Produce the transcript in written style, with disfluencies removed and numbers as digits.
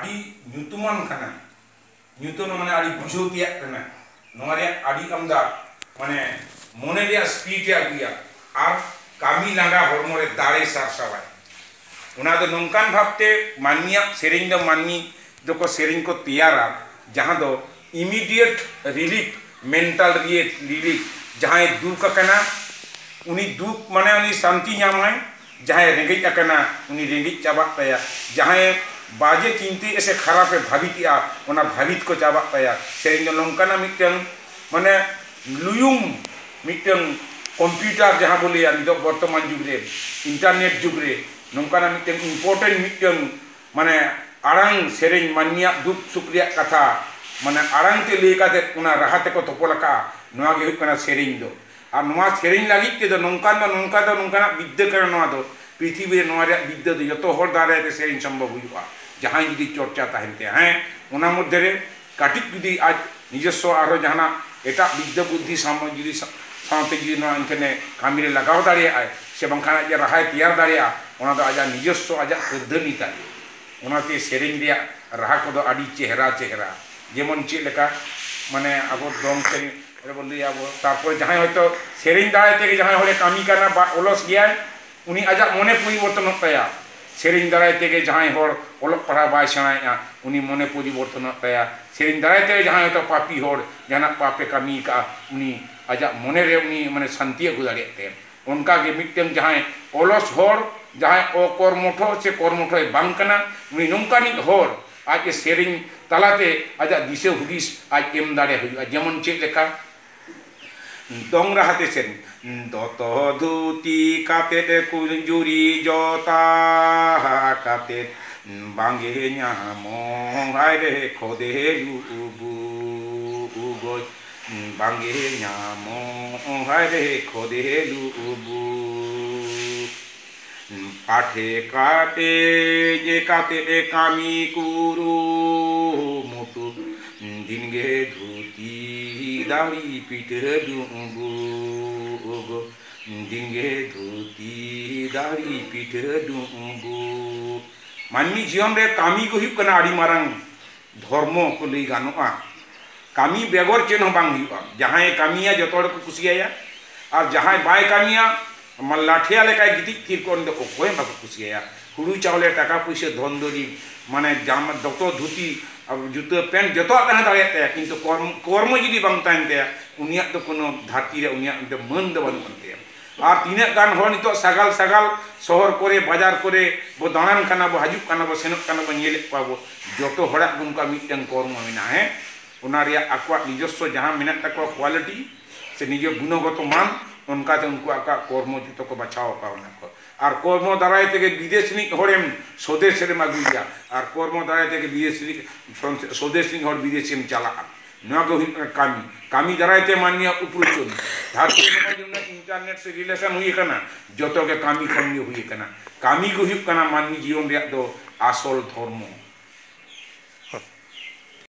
आदि nyutuman kana nyutun माने आदि बुझो तिया kana नोरे आदि अमदा माने मोने रिया स्पीड या गुया आर कामी लांगा हरमो रे दारे सारसावाय उना दो नोंकान भाबते मानिया सेरिंग दो मानी दो को सेरिंग को तियारा जहां दो इमीडिएट रिलीफ मेंटल रिलीफ जहां दुख कना उनी दुख माने उनी शांति ᱧᱟᱢᱟᱭ जहां रेंगेज कना उनी रेंगेज चाबा तया जहां बाजे चिंती ऐसे खराब भावितिया उना भावित को चाबा तया सेरिंग दो नोंकाना मिटन माने लुयुम मिटन कंप्यूटर जहां बोले निदो वर्तमान जुग रे इंटरनेट जुग रे नोंकाना मिटन इंपोर्टेंट मिटन माने आरंग सेरिंग मानिया दुख सुक्रिया कथा माने आरंग ते लेकाते उना राहते को तोपलका नोआ गे हुकना सेरिंग दो और नोआ सेरिंग लागित ते दो नोंकाना विद्या कर नोआ दो पृथ्वी रे नोआ रे विद्या दो जतो हर दारे ते सेरिंग संभव हुआ जहां जुदी चर्चा ताहनते हैं उना मध्य रे काटिक जुदी आज निजस्व आरो जहाना एटा विद्या बुद्धि सामय जुदी सामते जुदी नोआ इनकने कामी रे लगाव दाड़िया आय से बंखाना जे राहाय तैयार दाड़िया उना दो आजा निजस्व आजा पद्धति ताय उनाते सेरिंग रिया राहा को दो आदि चेहरा जेमन चेक लेका माने अब दम से बोली अब तारपर जहां होतो सेरिंग दाय ते जहां होले कामी करना ओलस गया उनी आजा मने परिवर्तन तया सेरिंग दाय ते जहां होर ओलक पढ़ा बाय सेणाया उनी मने परिवर्तन तया सेरिंग दाय ते जहां होतो पापी होर जना पापे कामी का उनी आजा मने रे उनी माने शांति अगु दाड़ेते उनका के मिटन जहां ओलस होर जहां ओ कर्मठो से कर्मठो बांकना उनी नोंकानी होर आज सेरिंग तलाते आजा दिसे हुदिस आज एम दाड़े हुआ जेमन चेक लेका दंग राहते सेरिंग दतो धुती काते कुंजुरी जोता काते बांगे न्यामो हायरे खोदे लुबु उगोय बांगे न्यामो हायरे खोदे लुबु पाठे काटे जे काते कामी कुरु मुटु दिनगे धुती दाड़ी पीठ डुबु दिनगे धुती दाड़ी पीठ डुबु माननी जीवन रे कामी को हुई कना आड़ी मारंग धर्म को लई गानोआ कामी बेगर चेन हो बांग हुआ जहां कामिया जतोड़ को कुसिया और जहां बाय कामिया लाठिया लेका गिटी थिर कोन दो कोय बाको कुसिया हुड़ू चावले टाका पैसे धन दरी माने जाम दतो धुती अब जुतो पेंट जतो कना दाड़ेते किंतु कर्म जदी बांग तानते उनिया तो कोनो धारती रे उनिया तो मन दो बन बनते और तीने गान हो नितो सगाल शहर करे बाजार करे बो दानान कना बो हजुक कना बो सेनक कना बो नेले पाबो जतो हड़ा गुनका मिटन कर्म मेना है उना रिया आक्वा निजस्व जहां मेना तको क्वालिटी से निजो गुणगत मान उनका उनको आका कर्म जुतो को बचाओ का उनको और कर्म दाराय ते विदेश नि होरेम स्वदेश रे मागुया और कर्म दाराय ते विदेश स्वदेश नि होर विदेश में चला नवा को कामी दाराय ते मान्य उपरुचन धारती में इंटरनेट से रिलेशन हुई कना जतो के कामी खन्य हुई कना कामी को हुई कना माननी जीवन रे दो आसल धर्म